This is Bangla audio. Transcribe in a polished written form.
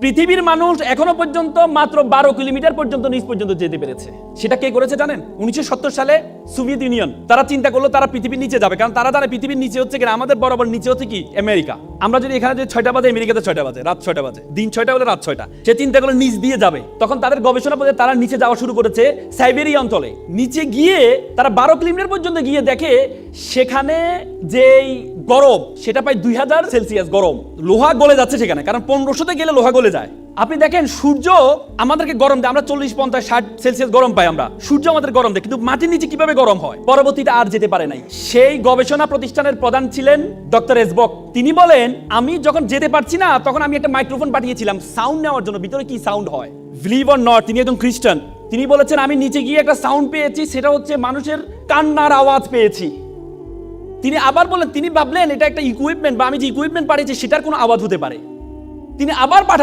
পৃথিবীর মানুষ এখনো পর্যন্ত মাত্র 12 কিলোমিটার পর্যন্ত নিচ পর্যন্ত যেতে পেরেছে। সেটা কে করেছে জানেন? 1970 সালে সোভিয়েত ইউনিয়ন। তারা চিন্তা করলো তারা পৃথিবীর নিচে যাবে, কারণ তারা জানে পৃথিবীর নিচে হচ্ছে কি, আমাদের বরাবর নিচে হচ্ছে কি আমেরিকা। আমরা যদি এখানে যে 6টা বাজে, আমেরিকাতে 6টা বাজে, রাত 6টা বাজে, দিন 6টা হলে রাত 6টা। সে চিন্তা করলো নিচ দিয়ে যাবে। তখন তাদের গবেষণা পথে তারা নিচে যাওয়া শুরু করেছে সাইবেরিয়া অঞ্চলে। নিচে গিয়ে তারা 12 কিলোমিটার পর্যন্ত গিয়ে দেখে সেখানে যেই গরম, সেটা প্রায় 2000 সেলসিয়াস গরম। লোহা গলে যাচ্ছে সেখানে, কারণ 1500তে গেলে লোহা গলে যায়। আপনি দেখেন সূর্য আমাদেরকে গরম দেয়, আমরা 40, 50, 60 সেলসিয়াস গরম পাই আমরা। সূর্য আমাদের গরম দেয়, কিন্তু মাটির নিচে কিভাবে গরম হয়? পরবর্তীতে আর যেতে পারে নাই। সেই গবেষণা প্রতিষ্ঠানের প্রধান ছিলেন ডক্টর এসবক। তিনি বলেন, আমি যখন যেতে পারছি না, তখন আমি একটা মাইক্রোফোন পাঠিয়েছিলাম সাউন্ড নেওয়ার জন্য, ভিতরে কি সাউন্ড হয়। বিলিভ অর নট, তিনি একজন খ্রিস্টান। তিনি বলেছেন, আমি নিচে গিয়ে একটা সাউন্ড পেয়েছি, সেটা হচ্ছে মানুষের কান্নার আওয়াজ পেয়েছি। তিনি আবার বলেন, তিনি ভাবলেন এটা একটা ইকুইপমেন্ট, বা আমি যে ইকুইপমেন্ট পাঠিয়েছি সেটার কোনো আওয়াজ হতে পারে। তিনি আবার পাঠান।